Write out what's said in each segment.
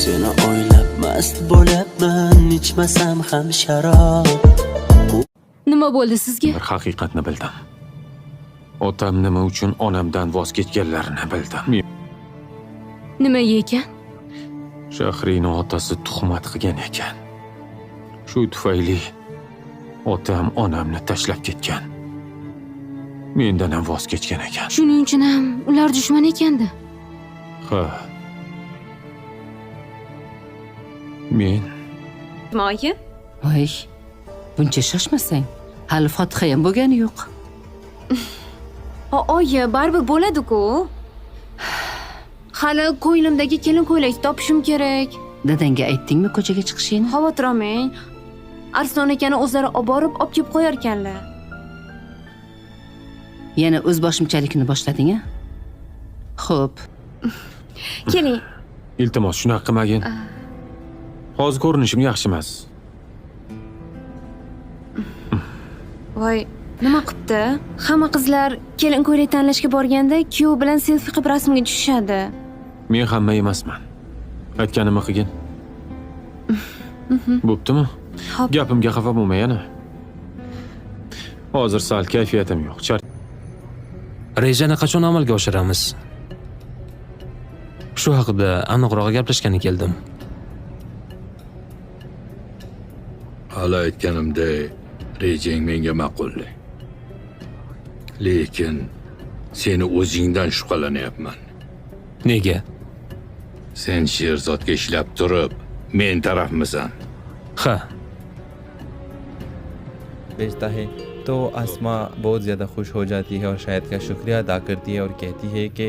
Seni o'ylab mast bo'lyapman, ichmasam ham sharob. Nima bo'ldi sizga? Bir haqiqatni bildim. Otam nima uchun onamdan voz kechganlarini bildim. Nima ekan? Shahriyning otasi tuhmat qilgan ekan. Shu tufayli otam onamni tashlab ketgan. Mendan ham voz kechgan ekan. Shuning uchun ham ular dushman ekanda. Ha. Men Moyi? Voy, buncha shoshmasang. Hali Fotiha ham bo'lgani yo'q. Oyi, baribir bo'ladi-ku. Hali ko'nglimdagi kelin ko'ylak topishim kerak. Dadangga aytdingmi ko'chaga chiqishingni? Xavotir olmang. Arslon akani o'zlari olib borib, olib kelib qo'yar ekanlar. Yana o'zboshimchalikni boshlading-a? Xo'p. Keling. iltimos shunaqa qilmagin. Hozir ko'rinishim yaxshi emas. Voy, nima qilibdi? Hamma qizlar kelin ko'ylak tanlashga borganda kuyov bilan selfi qilib rasmga tushishadi. Men hamma emasman. Aytganimni qilgin. Bo'ptimi? Xo'p. Gapimga xafa bo'lma yana. Hozir sal kayfiyatim yo'q. Rejani qachon amalga oshiramiz? Shu haqida aniqroq gaplashgani keldim. Hali aytganimdek, rejang menga ma'qul. Lekin seni o'zingdan shubhalanyapman. Nega? Sen Sherzodga ishlab turib, men tarafmisan. Ha, भेजता है तो आसमा बहुत ज़्यादा खुश हो जाती है और शायद का शुक्रिया अदा करती है और कहती है कि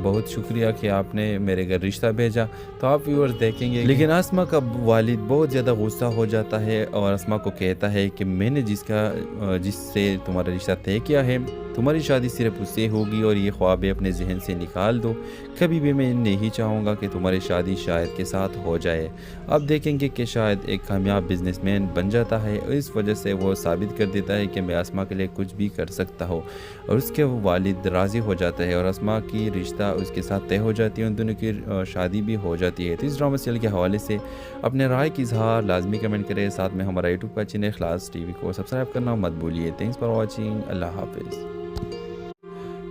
बहुत शुक्रिया कि आपने मेरे घर रिश्ता भेजा। तो आप व्यूअर्स देखेंगे, लेकिन आसमा का वालिद बहुत ज़्यादा गुस्सा हो जाता है और आसमा को कहता है कि मैंने जिससे तुम्हारा रिश्ता तय किया है, तुम्हारी शादी सिर्फ उससे होगी और ये ख्वाब अपने जहन से निकाल दो। कभी भी मैं नहीं चाहूँगा कि तुम्हारी शादी शायद के साथ हो जाए। अब देखेंगे कि शायद एक कामयाब बिजनेसमैन बन जाता है और इस वजह से वो साबित कर देता है कि मैं आसमा के लिए कुछ भी कर सकता हूँ और उसके वालिद राज़ी हो जाता है और आसमा की रिश्ता उसके साथ तय हो जाती है, उन दोनों की शादी भी हो जाती है। तो इस ड्रामा सीरियल के हवाले से अपने राय की इजहार लाजमी कमेंट करें। साथ में हमारा यूट्यूब का चैनल इखलास टीवी को सब्सक्राइब करना मत भूलिए। Thanks for watching. अल्लाह हाफिज़।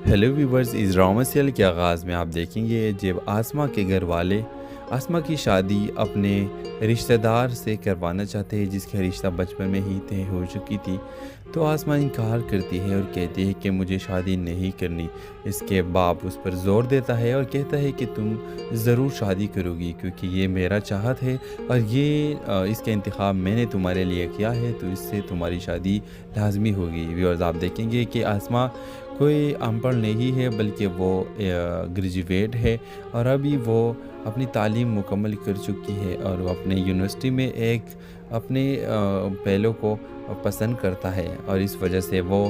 हेलो व्यूवर्स, इस ड्रामा सीरियल के आगाज़ में आप देखेंगे जब आसमा के घर वाले आसमा की शादी अपने रिश्तेदार से करवाना चाहते हैं जिसका रिश्ता बचपन में ही तय हो चुकी थी। तो आसमा इनकार करती है और कहती है कि मुझे शादी नहीं करनी। इसके बाप उस पर ज़ोर देता है और कहता है कि तुम ज़रूर शादी करोगी क्योंकि ये मेरा चाहत है और ये इसका इंतखाब मैंने तुम्हारे लिए किया है, तो इससे तुम्हारी शादी लाजमी होगी। व्यूअर्स, आप देखेंगे कि आसमा कोई अनपढ़ नहीं है बल्कि वो ग्रेजुएट है और अभी वो अपनी तालीम मुकम्मल कर चुकी है और वो अपने यूनिवर्सिटी में एक अपने पहलों को पसंद करता है और इस वजह से वो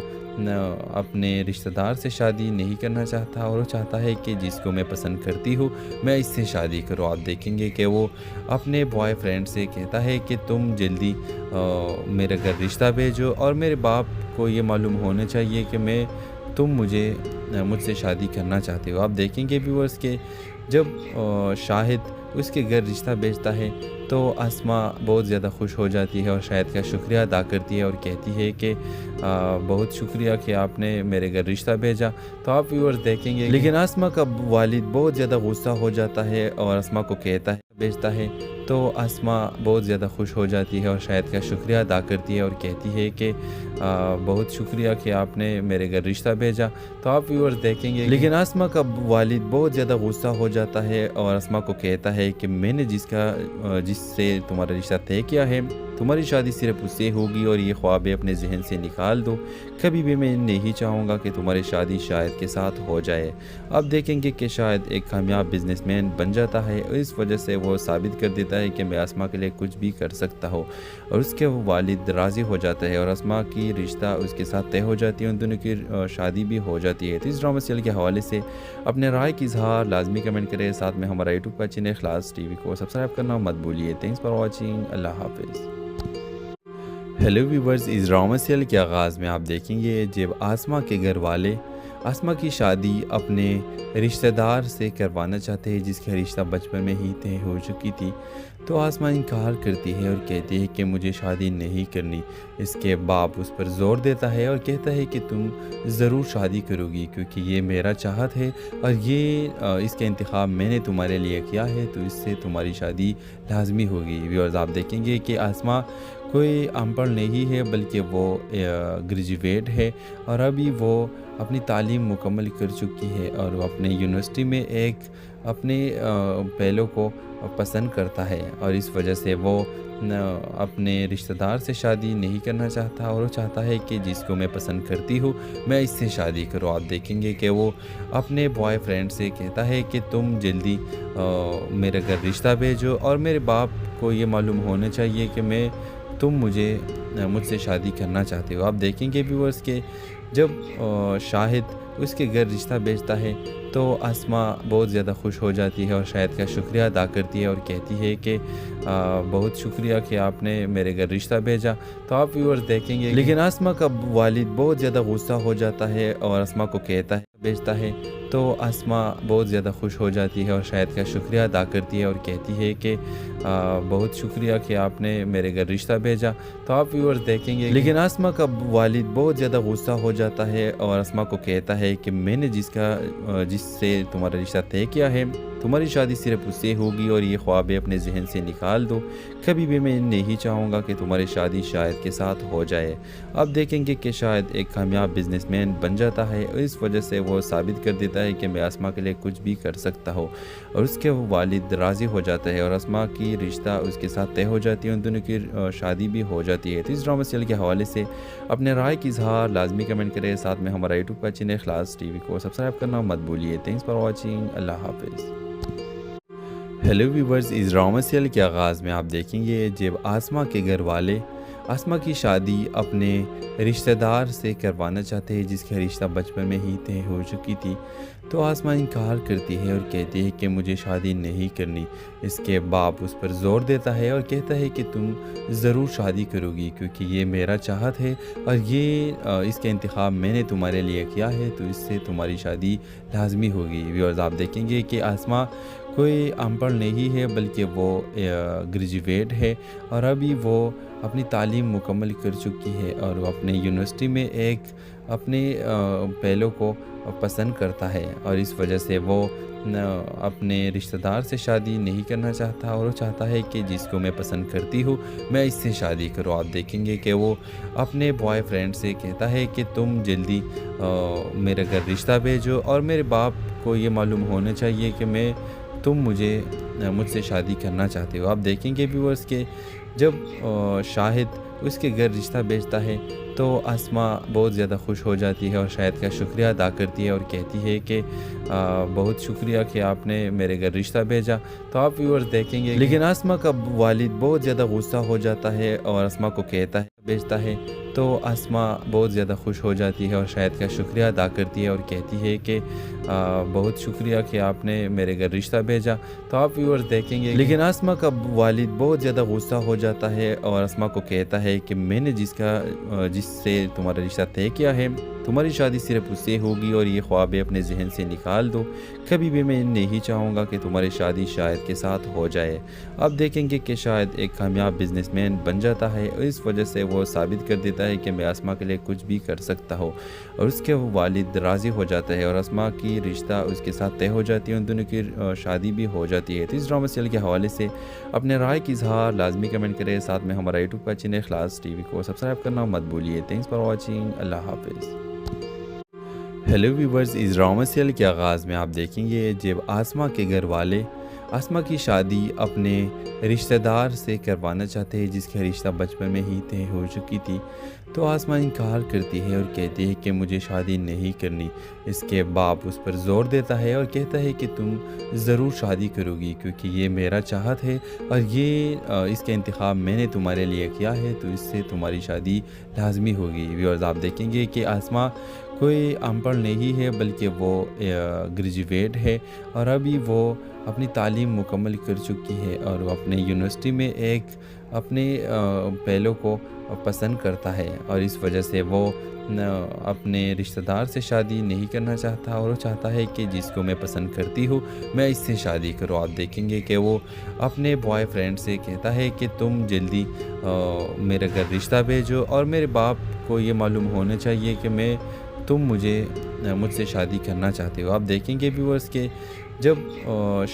अपने रिश्तेदार से शादी नहीं करना चाहता और वो चाहता है कि जिसको मैं पसंद करती हूँ मैं इससे शादी करूँ। आप देखेंगे कि वो अपने बॉयफ्रेंड से कहता है कि तुम जल्दी मेरे घर रिश्ता भेजो और मेरे बाप को ये मालूम होना चाहिए कि तुम मुझसे शादी करना चाहते हो। आप देखेंगे व्यूअर्स के जब शाहिद उसके घर रिश्ता भेजता है तो आसमा बहुत ज़्यादा खुश हो जाती है और शाहिद का शुक्रिया अदा करती है और कहती है कि बहुत शुक्रिया कि आपने मेरे घर रिश्ता भेजा। तो आप व्यूअर्स देखेंगे, लेकिन आसमा का वालिद बहुत ज़्यादा गुस्सा हो जाता है और आसमा को कहता है भेजता है तो आसमा बहुत ज़्यादा खुश हो जाती है और शाहिद का शुक्रिया अदा करती है और कहती है कि बहुत शुक्रिया कि आपने मेरे घर रिश्ता भेजा। तो आप व्यूअर्स देखेंगे, लेकिन आसमा का वालिद बहुत ज़्यादा गुस्सा हो जाता है और आसमा को कहता है कि मैंने जिससे तुम्हारा रिश्ता तय किया है, तुम्हारी शादी सिर्फ उससे होगी और ये ख्वाब अपने जहन से निकाल दो। कभी भी मैं नहीं चाहूँगा कि तुम्हारी शादी शायद के साथ हो जाए। अब देखेंगे कि शायद एक कामयाब बिजनेसमैन बन जाता है और इस वजह से वो साबित कर देता है कि मैं आसमा के लिए कुछ भी कर सकता हूँ और उसके वालिद राज़ी हो जाता है और आसमा की रिश्ता उसके साथ तय हो जाती है, उन दोनों की शादी भी हो जाती है। तो इस ड्रामा सीरियल के हवाले से अपने राय की इजहार लाजमी कमेंट करें। साथ में हमारा यूट्यूब का चैनल इखलास टीवी को सब्सक्राइब करना मत भूलिए। Thanks for watching. अल्लाह हाफिज़। हेलो व्यूवर्स, इस ड्रामा सीरियल के आगाज़ में आप देखेंगे जब आसमा के घर वाले आसमा की शादी अपने रिश्तेदार से करवाना चाहते हैं जिसका रिश्ता बचपन में ही तय हो चुकी थी। तो आसमा इनकार करती है और कहती है कि मुझे शादी नहीं करनी। इसके बाप उस पर ज़ोर देता है और कहता है कि तुम ज़रूर शादी करोगी क्योंकि ये मेरा चाहत है और ये इसका इंतखाब मैंने तुम्हारे लिए किया है, तो इससे तुम्हारी शादी लाजमी होगी। व्यूअर्स, आप देखेंगे कि आसमा कोई अनपढ़ नहीं है बल्कि वो ग्रेजुएट है और अभी वो अपनी तालीम मुकम्मल कर चुकी है और वो अपने यूनिवर्सिटी में एक अपने पहलों को पसंद करता है और इस वजह से वो अपने रिश्तेदार से शादी नहीं करना चाहता और वो चाहता है कि जिसको मैं पसंद करती हूँ मैं इससे शादी करूँ। आप देखेंगे कि वो अपने बॉयफ्रेंड से कहता है कि तुम जल्दी मेरे घर रिश्ता भेजो और मेरे बाप को ये मालूम होना चाहिए कि तुम मुझसे शादी करना चाहते हो। आप देखेंगे व्यूअर्स के जब शाहिद उसके घर रिश्ता भेजता है तो आसमा बहुत ज़्यादा खुश हो जाती है और शाहिद का शुक्रिया अदा करती है और कहती है कि बहुत शुक्रिया कि आपने मेरे घर रिश्ता भेजा। तो आप व्यूअर्स देखेंगे लेकिन आसमा का वालिद बहुत ज़्यादा गुस्सा हो जाता है और आसमा को कहता है भेजता है तो आसमा बहुत ज़्यादा खुश हो जाती है और शाहिद का शुक्रिया अदा करती है और कहती है कि बहुत शुक्रिया कि आपने मेरे घर रिश्ता भेजा। तो आप व्यूअर्स देखेंगे लेकिन आसमा का वालिद बहुत ज़्यादा गुस्सा हो जाता है और आसमा को कहता है कि मैंने जिससे तुम्हारा रिश्ता तय किया है तुम्हारी शादी सिर्फ उससे होगी और ये ख्वाबें अपने जहन से निकाल दो। कभी भी मैं नहीं चाहूँगा कि तुम्हारी शादी शाहिद के साथ हो जाए। अब देखेंगे कि शाहिद एक कामयाब बिजनेसमैन बन जाता है और इस वजह से वो साबित कर देता है कि मैं आसमा के लिए कुछ भी कर सकता हूँ और उसके वालिद राज़ी हो जाता है और आसमा की रिश्ता उसके साथ तय हो जाती है, उन दोनों की शादी भी हो जाती है। तो इस ड्रामा सीरियल के हवाले से अपने राय की इजहार लाजमी कमेंट करें। साथ में हमारा यूट्यूब का चैनल इखलास टीवी को सब्सक्राइब करना मत भूलिए। Thanks for watching. अल्लाह हाफिज़। हेलो व्यूवर्स, इस ड्रामा सीरियल के आगाज़ में आप देखेंगे जब आसमा के घर वाले आसमा की शादी अपने रिश्तेदार से करवाना चाहते हैं जिसका रिश्ता बचपन में ही तय हो चुकी थी। तो आसमा इनकार करती है और कहती है कि मुझे शादी नहीं करनी। इसके बाप उस पर ज़ोर देता है और कहता है कि तुम ज़रूर शादी करोगी क्योंकि ये मेरा चाहत है और ये इसका इंतखाब मैंने तुम्हारे लिए किया है, तो इससे तुम्हारी शादी लाजमी होगी। व्यूअर्स, आप देखेंगे कि आसमा कोई अनपढ़ नहीं है बल्कि वो ग्रेजुएट है और अभी वो अपनी तालीम मुकम्मल कर चुकी है और वो अपने यूनिवर्सिटी में एक अपने पहलों को पसंद करता है और इस वजह से वो अपने रिश्तेदार से शादी नहीं करना चाहता और वो चाहता है कि जिसको मैं पसंद करती हूँ मैं इससे शादी करूँ। आप देखेंगे कि वो अपने बॉयफ्रेंड से कहता है कि तुम जल्दी मेरे घर रिश्ता भेजो और मेरे बाप को ये मालूम होना चाहिए कि तुम मुझसे शादी करना चाहते हो। आप देखेंगे व्यूअर्स के जब शाहिद उसके घर रिश्ता भेजता है तो आसमा बहुत ज़्यादा खुश हो जाती है और शाहिद का शुक्रिया अदा करती है और कहती है कि बहुत शुक्रिया कि आपने मेरे घर रिश्ता भेजा। तो आप व्यूअर्स देखेंगे लेकिन आसमा का वालिद बहुत ज़्यादा गुस्सा हो जाता है और आसमा को कहता है भेजता है तो आसमा बहुत ज़्यादा खुश हो जाती है और शाहिद का शुक्रिया अदा करती है और कहती है कि बहुत शुक्रिया कि आपने मेरे घर रिश्ता भेजा। तो आप व्यूअर्स देखेंगे लेकिन आसमा का वालिद बहुत ज़्यादा गुस्सा हो जाता है और आसमा को कहता है कि मैंने जिससे तुम्हारा रिश्ता तय किया है तुम्हारी शादी सिर्फ उससे होगी और ये ख्वाबें अपने जहन से निकाल दो। कभी भी मैं नहीं चाहूँगा कि तुम्हारी शादी शाहिद के साथ हो जाए। अब देखेंगे कि शाहिद एक कामयाब बिजनेसमैन बन जाता है और इस वजह से वो साबित कर देता है कि मैं आसमा के लिए कुछ भी कर सकता हूँ और उसके वालिद राज़ी हो जाता है और आसमा की रिश्ता उसके साथ तय हो जाती है, उन दोनों की शादी भी हो जाती है। तो इस ड्रामा सीरियल के हवाले से अपने राय की इजहार लाजमी कमेंट करें। साथ में हमारा यूट्यूब का चैनल इखलास टीवी को सब्सक्राइब करना मत भूलिए। Thanks for watching. अल्लाह हाफिज़। हेलो व्यूवर्स, इस ड्रामा सीरियल के आगाज़ में आप देखेंगे जब आसमा के घर वाले आसमा की शादी अपने रिश्तेदार से करवाना चाहते हैं जिसका रिश्ता बचपन में ही तय हो चुकी थी। तो आसमा इनकार करती है और कहती है कि मुझे शादी नहीं करनी। इसके बाप उस पर ज़ोर देता है और कहता है कि तुम ज़रूर शादी करोगी क्योंकि ये मेरा चाहत है और ये इसका इंतखाब मैंने तुम्हारे लिए किया है, तो इससे तुम्हारी शादी लाजमी होगी। व्यूअर्स, आप देखेंगे कि आसमा कोई अनपढ़ नहीं है बल्कि वो ग्रेजुएट है और अभी वो اپنی تعلیم مکمل کر چکی ہے اور وہ اپنے یونیورسٹی میں ایک اپنے پہلو کو پسند کرتا ہے اور اس وجہ سے وہ اپنے رشتہ دار سے شادی نہیں کرنا چاہتا اور وہ چاہتا ہے کہ جس کو میں پسند کرتی ہوں میں اس سے شادی کروں. آپ دیکھیں گے کہ وہ اپنے بوائے فرینڈ سے کہتا ہے کہ تم جلدی میرے گھر رشتہ بھیجو اور میرے باپ کو یہ معلوم ہونا چاہیے کہ تم مجھ سے شادی کرنا چاہتے ہو. آپ دیکھیں گے ویورز کہ جب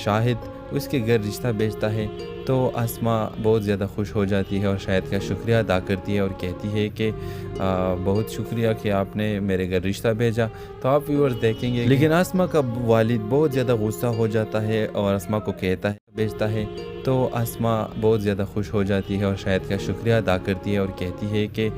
شاہد اس کے گھر رشتہ بھیجتا ہے تو آسما بہت زیادہ خوش ہو جاتی ہے اور شاہد کا شکریہ ادا کرتی ہے اور کہتی ہے کہ بہت شکریہ کہ آپ نے میرے گھر رشتہ بھیجا. تو آپ ویورز دیکھیں گے لیکن آسما کا والد بہت زیادہ غصہ ہو جاتا ہے اور آسما کو کہتا ہے بھیجتا ہے تو آسما بہت زیادہ خوش ہو جاتی ہے اور شاہد کا شکریہ ادا کرتی ہے اور کہتی ہے کہ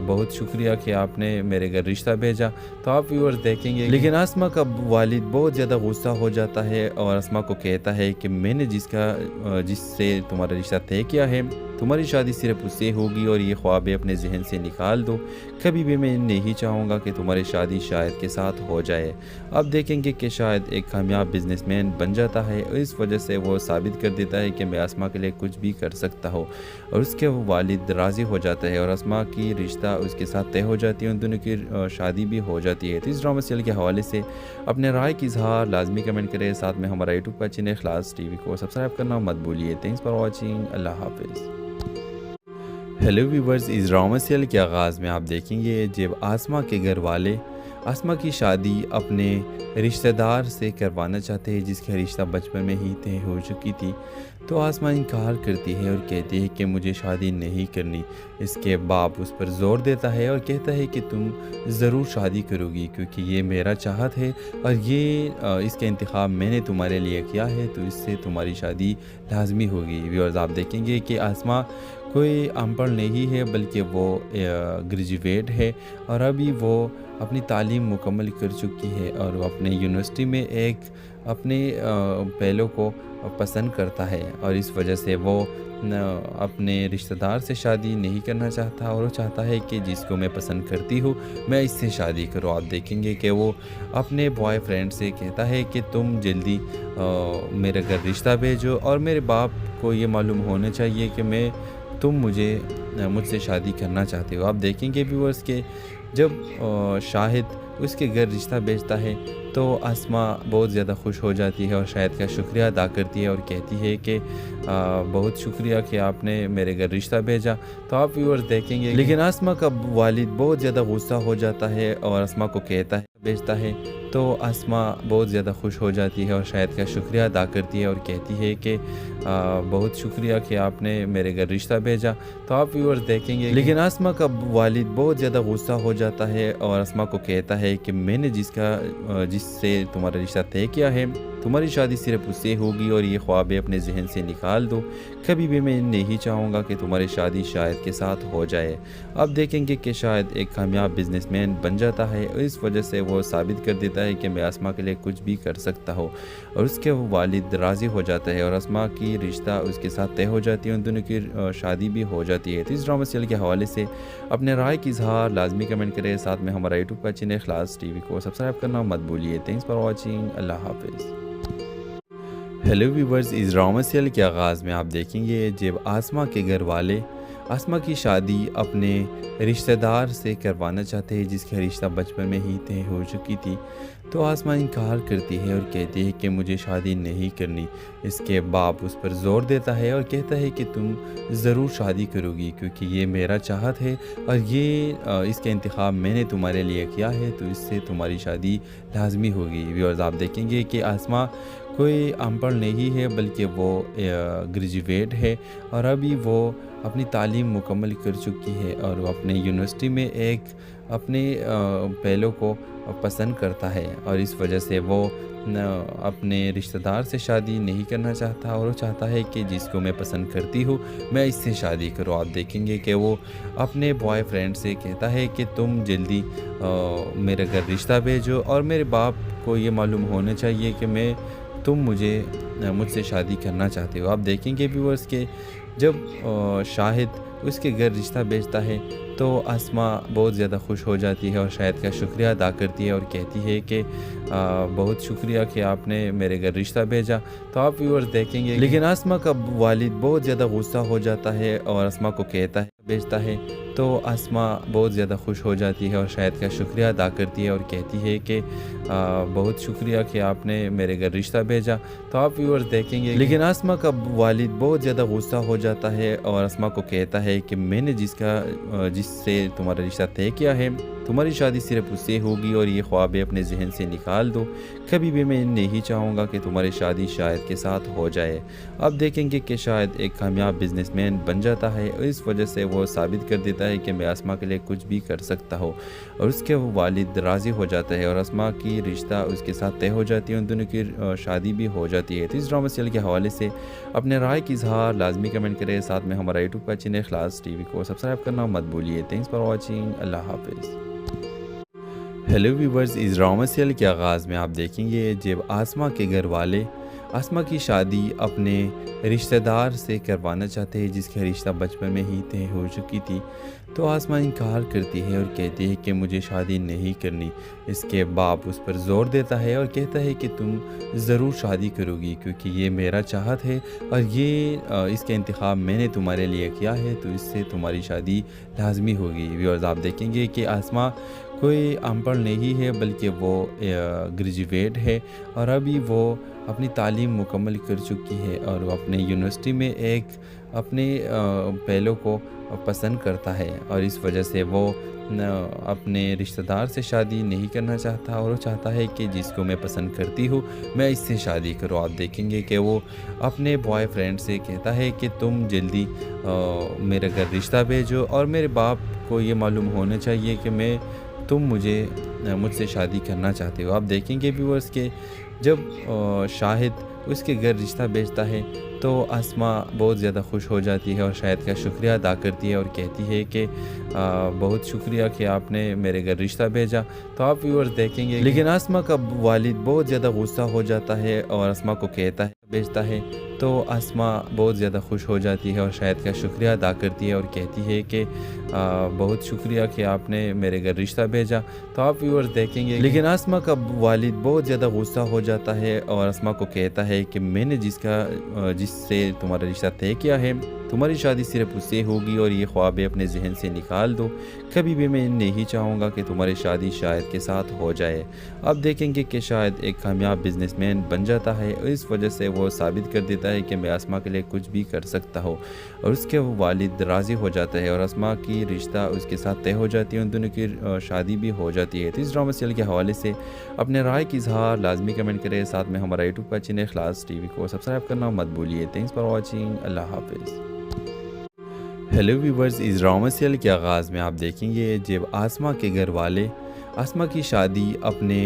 بہت شکریہ کہ آپ نے میرے گھر رشتہ بھیجا. تو آپ ویورز دیکھیں گے لیکن آسما کا والد بہت زیادہ غصہ ہو جاتا ہے اور آسما کو کہتا ہے کہ میں نے جس سے تمہارا رشتہ طے کیا ہے تمہاری شادی صرف اس سے ہوگی اور یہ خواب اپنے ذہن سے نکال دو. کبھی بھی میں نہیں چاہوں گا کہ تمہاری شادی شاہد کے ساتھ ہو جائے. اب دیکھیں گے کہ شاہد ایک کامیاب بزنس مین بن جاتا ہے اور اس وجہ سے وہ ثابت کر دیتا ہے کہ میں آسما کے لیے کچھ بھی کر سکتا ہوں اور اس کے والد راضی ہو جاتا ہے اور آسما کی رشتہ اس کے ساتھ طے ہو جاتی ہے. ان دونوں کی شادی بھی ہو جاتی ہے. تو اس ڈرامہ سیریل کے حوالے سے اپنے رائے کی اظہار لازمی کمنٹ کریں. ساتھ میں ہمارا یوٹیوب کا چینل اخلاص ٹی وی کو سبسکرائب کرنا مت بھولیے. Thanks for watching. اللہ حافظ. ہیلو ویورز، اس ڈرامہ سیریل کے آغاز میں آپ دیکھیں گے جب آسما کے گھر والے آسما کی شادی اپنے رشتہ دار سے کروانا چاہتے ہیں جس کا رشتہ بچپن میں ہی طے ہو چکی تھی. تو آسما انکار کرتی ہے اور کہتی ہے کہ مجھے شادی نہیں کرنی. اس کے باپ اس پر زور دیتا ہے اور کہتا ہے کہ تم ضرور شادی کرو گی کیونکہ یہ میرا چاہت ہے اور اس کا انتخاب میں نے تمہارے لیے کیا ہے تو اس سے تمہاری شادی لازمی ہوگی. ویورز آپ دیکھیں گے کہ آسما کوئی ان پڑھ نہیں ہے بلکہ وہ گریجویٹ ہے اور ابھی وہ اپنی تعلیم مکمل کر چکی ہے اور وہ اپنے یونیورسٹی میں ایک اپنے پہلو کو پسند کرتا ہے اور اس وجہ سے وہ اپنے رشتہ دار سے شادی نہیں کرنا چاہتا اور وہ چاہتا ہے کہ جس کو میں پسند کرتی ہوں میں اس سے شادی کروں. آپ دیکھیں گے کہ وہ اپنے بوائے فرینڈ سے کہتا ہے کہ تم جلدی میرے گھر رشتہ بھیجو اور میرے باپ کو یہ معلوم ہونا چاہیے کہ تم مجھ سے شادی کرنا چاہتے ہو. آپ دیکھیں گے ویورز کہ جب شاہد اس کے گھر رشتہ بھیجتا ہے تو آسما بہت زیادہ خوش ہو جاتی ہے اور شاہد کا شکریہ ادا کرتی ہے اور کہتی ہے کہ بہت شکریہ کہ آپ نے میرے گھر رشتہ بھیجا. تو آپ ویورز دیکھیں گے لیکن آسما کا والد بہت زیادہ غصہ ہو جاتا ہے اور آسما کو کہتا ہے بھیجتا ہے تو آسما بہت زیادہ خوش ہو جاتی ہے اور شاہد کا شکریہ ادا کرتی ہے اور کہتی ہے کہ بہت شکریہ کہ آپ نے میرے گھر رشتہ بھیجا. تو آپ ویورز دیکھیں گے لیکن آسما کا والد بہت زیادہ غصہ ہو جاتا ہے اور آسما کو کہتا ہے کہ میں نے جس سے تمہارا رشتہ طے کیا ہے تمہاری شادی صرف اس سے ہوگی اور یہ خواب اپنے ذہن سے نکال دو. کبھی بھی میں نہیں چاہوں گا کہ تمہاری شادی شاہد کے ساتھ ہو جائے. اب دیکھیں گے کہ شاہد ایک کامیاب بزنس مین بن جاتا ہے اور اس وجہ سے وہ ثابت کر دیتا ہے کہ میں آسما کے لیے کچھ بھی کر سکتا ہوں اور اس کے والد راضی ہو جاتا ہے اور آسما کی رشتہ اس کے ساتھ طے ہو جاتی ہے. ان دونوں کی شادی بھی ہو جاتی ہے. تو اس ڈرامہ سیریل کے حوالے سے اپنے رائے کی اظہار لازمی کمنٹ کریں. ساتھ میں ہمارا یوٹیوب کا چینل اخلاص ٹی وی کو سبسکرائب کرنا مت بھولیے. Thanks for watching. اللہ حافظ. ہیلو ویورز، اس ڈرامہ سیریل کے آغاز میں آپ دیکھیں گے جب آسما کے گھر والے آسما کی شادی اپنے رشتہ دار سے کروانا چاہتے ہیں جس کا رشتہ بچپن میں ہی طے ہو چکی تھی. تو آسما انکار کرتی ہے اور کہتی ہے کہ مجھے شادی نہیں کرنی. اس کے باپ اس پر زور دیتا ہے اور کہتا ہے کہ تم ضرور شادی کرو گی کیونکہ یہ میرا چاہت ہے اور اس کا انتخاب میں نے تمہارے لیے کیا ہے تو اس سے تمہاری شادی لازمی ہوگی. ویورز آپ دیکھیں گے کہ آسما کوئی ان پڑھ نہیں ہے بلکہ وہ گریجویٹ ہے اور ابھی وہ اپنی تعلیم مکمل کر چکی ہے اور وہ اپنے یونیورسٹی میں ایک اپنے پہلو کو پسند کرتا ہے اور اس وجہ سے وہ اپنے رشتہ دار سے شادی نہیں کرنا چاہتا اور وہ چاہتا ہے کہ جس کو میں پسند کرتی ہوں میں اس سے شادی کروں. آپ دیکھیں گے کہ وہ اپنے بوائے فرینڈ سے کہتا ہے کہ تم جلدی میرے گھر رشتہ بھیجو اور میرے باپ کو یہ معلوم ہونا چاہیے کہ تم मुझसे शादी करना चाहते हो। आप देखेंगे व्यूअर्स के जब शाहिद उसके घर रिश्ता भेजता है तो आसमा बहुत ज़्यादा खुश हो जाती है और शाहिद का शुक्रिया अदा करती है और कहती है कि बहुत शुक्रिया कि आपने मेरे घर रिश्ता भेजा। तो आप व्यूअर्स देखेंगे लेकिन आसमा का वालिद बहुत ज़्यादा गुस्सा हो जाता है और आसमा को कहता है भेजता है तो आसमा बहुत ज़्यादा खुश हो जाती है और शाहिद का शुक्रिया अदा करती है और कहती है कि बहुत शुक्रिया कि आपने मेरे घर रिश्ता भेजा। तो आप व्यूअर्स देखेंगे लेकिन आसमा का वालिद बहुत ज़्यादा गुस्सा हो जाता है और आसमा को कहता है कि मैंने जिससे तुम्हारा रिश्ता तय किया है तुम्हारी शादी सिर्फ उससे होगी और ये ख्वाब अपने जहन से निकाल दो। कभी भी मैं नहीं चाहूँगा कि तुम्हारी शादी शाहिद के साथ हो जाए। अब देखेंगे कि शाहिद एक कामयाब बिजनेसमैन बन जाता है और इस वजह से वो साबित कर देता है कि मैं आसमा के लिए कुछ भी कर सकता हूँ और उसके वालिद राज़ी हो जाता है और आसमा की रिश्ता उसके साथ तय हो जाती है, उन दोनों की शादी भी हो जाती है। तो इस ड्रामा सीरियल के हवाले से अपने राय की इजहार लाजमी कमेंट करें। साथ में हमारा यूट्यूब का चैनल इखलास टीवी को सब्सक्राइब करना मत भूलिए। Thanks for watching. अल्लाह हाफिज़। हेलो व्यूवर्स, इस ड्रामा सीरियल के आगाज़ में आप देखेंगे जब आसमा के घर वाले आसमा की शादी अपने रिश्तेदार से करवाना चाहते हैं जिसका रिश्ता बचपन में ही तय हो चुकी थी। तो आसमा इनकार करती है और कहती है कि मुझे शादी नहीं करनी। इसके बाप उस पर ज़ोर देता है और कहता है कि तुम ज़रूर शादी करोगी क्योंकि ये मेरा चाहत है और ये इसका इंतखाब मैंने तुम्हारे लिए किया है, तो इससे तुम्हारी शादी लाजमी होगी। व्यूअर्स, आप देखेंगे कि आसमा कोई अनपढ़ नहीं है बल्कि वो ग्रेजुएट है और अभी वो अपनी तालीम मुकम्मल कर चुकी है और वो अपने यूनिवर्सिटी में एक अपने पहलू को पसंद करता है और इस वजह से वो अपने रिश्तेदार से शादी नहीं करना चाहता और वो चाहता है कि जिसको मैं पसंद करती हूँ मैं इससे शादी करूँ। आप देखेंगे कि वो अपने बॉयफ्रेंड से कहता है कि तुम जल्दी मेरे घर रिश्ता भेजो और मेरे बाप को ये मालूम होना चाहिए कि तुम मुझसे शादी करना चाहते हो। आप देखेंगे व्यूअर्स के जब शाहिद उसके घर रिश्ता भेजता है तो आसमा बहुत ज़्यादा खुश हो जाती है और शाहिद का शुक्रिया अदा करती है और कहती है कि बहुत शुक्रिया कि आपने मेरे घर रिश्ता भेजा। तो आप व्यूअर्स देखेंगे लेकिन आसमा का वालिद बहुत ज़्यादा गुस्सा हो जाता है और आसमा को कहता है भेजता है तो आसमा बहुत ज़्यादा खुश हो जाती है और शाहिद का शुक्रिया अदा करती है और कहती है कि बहुत शुक्रिया कि आपने मेरे घर रिश्ता भेजा। तो आप व्यूअर्स देखेंगे लेकिन आसमा का वालिद बहुत ज़्यादा गुस्सा हो जाता है और आसमा को कहता है कि मैंने जिससे तुम्हारा रिश्ता तय किया है तुम्हारी शादी सिर्फ उससे होगी और ये ख्वाब अपने जहन से निकाल दो। कभी भी मैं नहीं चाहूँगा कि तुम्हारी शादी शाहिद के साथ हो जाए। अब देखेंगे कि शाहिद एक कामयाब बिजनेसमैन बन जाता है और इस वजह से वो साबित कर देता है कि मैं आसमा के लिए कुछ भी कर सकता हूँ और उसके वालिद राज़ी हो जाता है और आसमा की रिश्ता उसके साथ तय हो जाती है, उन दोनों की शादी भी हो जाती है। तो इस ड्रामा सीरियल के हवाले से अपने राय की इजहार लाजमी कमेंट करें। साथ में हमारा यूट्यूब का चैनल इखलास टीवी को सब्सक्राइब करना मत भूलिए। Thanks for watching. अल्लाह हाफिज़। हेलो व्यूवर्स, इस ड्रामा सीरियल के आगाज़ में आप देखेंगे जब आसमा के घर वाले आसमा की शादी अपने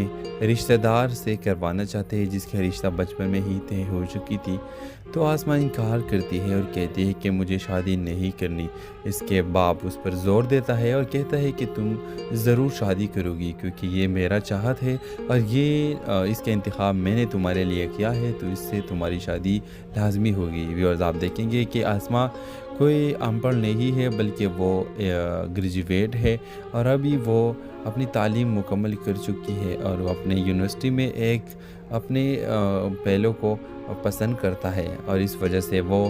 रिश्तेदार से करवाना चाहते हैं जिसका रिश्ता बचपन में ही तय हो चुकी थी। तो आसमा इनकार करती है और कहती है कि मुझे शादी नहीं करनी। इसके बाप उस पर ज़ोर देता है और कहता है कि तुम ज़रूर शादी करोगी क्योंकि ये मेरा चाहत है और ये इसका इंतखाब मैंने तुम्हारे लिए किया है, तो इससे तुम्हारी शादी लाजमी होगी। व्यूअर्स, आप देखेंगे कि आसमा कोई अनपढ़ नहीं है बल्कि वो ग्रेजुएट है और अभी वो अपनी तालीम मुकम्मल कर चुकी है और वो अपने यूनिवर्सिटी में एक अपने पहलू को पसंद करता है और इस वजह से वो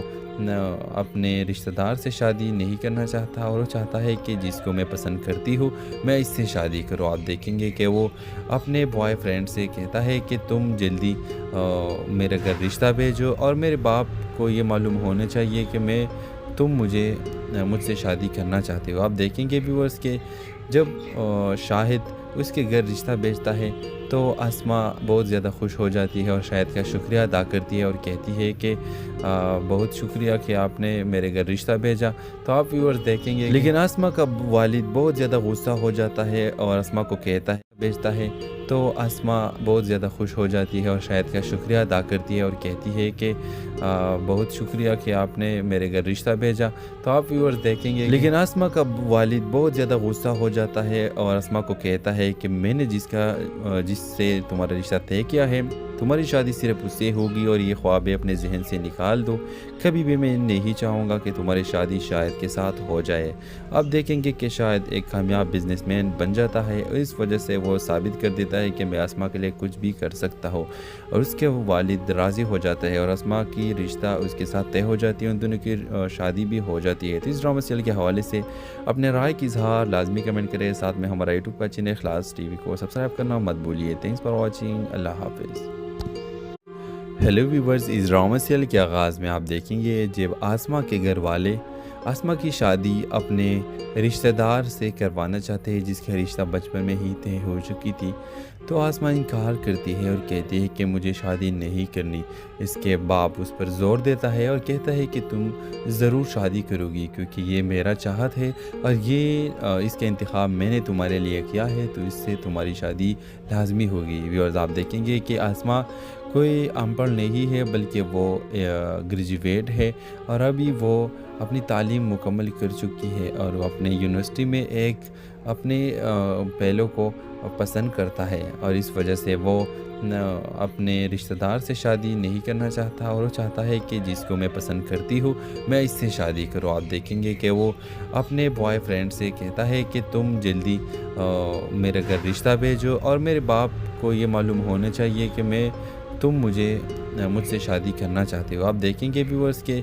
अपने रिश्तेदार से शादी नहीं करना चाहता और वो चाहता है कि जिसको मैं पसंद करती हूँ मैं इससे शादी करूँ। आप देखेंगे कि वो अपने बॉयफ्रेंड से कहता है कि तुम जल्दी मेरे घर रिश्ता भेजो और मेरे बाप को ये मालूम होना चाहिए कि तुम मुझसे शादी करना चाहते हो। आप देखेंगे व्यूअर्स के जब शाहिद उसके घर रिश्ता भेजता है तो आसमा बहुत ज़्यादा खुश हो जाती है और शाहिद का शुक्रिया अदा करती है और कहती है कि बहुत शुक्रिया कि आपने मेरे घर रिश्ता भेजा। तो आप व्यूअर्स देखेंगे लेकिन आसमा का वालिद बहुत ज़्यादा गुस्सा हो जाता है और आसमा को कहता है भेजता है तो आसमा बहुत ज़्यादा खुश हो जाती है और शायद का शुक्रिया अदा करती है और कहती है कि बहुत शुक्रिया कि आपने मेरे घर रिश्ता भेजा। तो आप व्यूअर्स देखेंगे, लेकिन आसमा का वालिद बहुत ज़्यादा गुस्सा हो जाता है और आसमा को कहता है कि मैंने जिससे तुम्हारा रिश्ता तय किया है, तुम्हारी शादी सिर्फ उससे होगी और ये ख्वाबें अपने जहन से निकाल दो। कभी भी मैं नहीं चाहूँगा कि तुम्हारी शादी शायद के साथ हो जाए। अब देखेंगे कि शायद एक कामयाब बिजनेसमैन बन जाता है और इस वजह से वो साबित कर देता है कि मैं आसमा के लिए कुछ भी कर सकता हूँ और उसके वालिद राज़ी हो जाता है और आसमा की रिश्ता उसके साथ तय हो जाती है, उन दोनों की शादी भी हो जाती है। तो इस ड्रामा सीरियल के हवाले से अपने राय की इजहार लाजमी कमेंट करें। साथ में हमारा यूट्यूब का चैनल इखलास टीवी को सब्सक्राइब करना मत भूलिए। Thanks for watching. अल्लाह हाफिज़। हेलो व्यूवर्स, इस ड्रामा सीरियल के आगाज़ में आप देखेंगे जब आसमा के घर वाले आसमा की शादी अपने रिश्तेदार से करवाना चाहते हैं जिसका रिश्ता बचपन में ही तय हो चुकी थी। तो आसमा इनकार करती है और कहती है कि मुझे शादी नहीं करनी। इसके बाप उस पर ज़ोर देता है और कहता है कि तुम ज़रूर शादी करोगी क्योंकि ये मेरा चाहत है और ये इसका इंतखाब मैंने तुम्हारे लिए किया है, तो इससे तुम्हारी शादी लाजमी होगी। व्यूअर्स, आप देखेंगे कि आसमा कोई अनपढ़ नहीं है बल्कि वो ग्रेजुएट है और अभी वो अपनी तालीम मुकम्मल कर चुकी है और वो अपने यूनिवर्सिटी में एक अपने पहलों को पसंद करता है और इस वजह से वो अपने रिश्तेदार से शादी नहीं करना चाहता और वो चाहता है कि जिसको मैं पसंद करती हूँ मैं इससे शादी करूँ। आप देखेंगे कि वो अपने बॉयफ्रेंड से कहता है कि तुम जल्दी मेरे घर रिश्ता भेजो और मेरे बाप को ये मालूम होना चाहिए कि तुम मुझसे शादी करना चाहते हो। आप देखेंगे व्यूअर्स के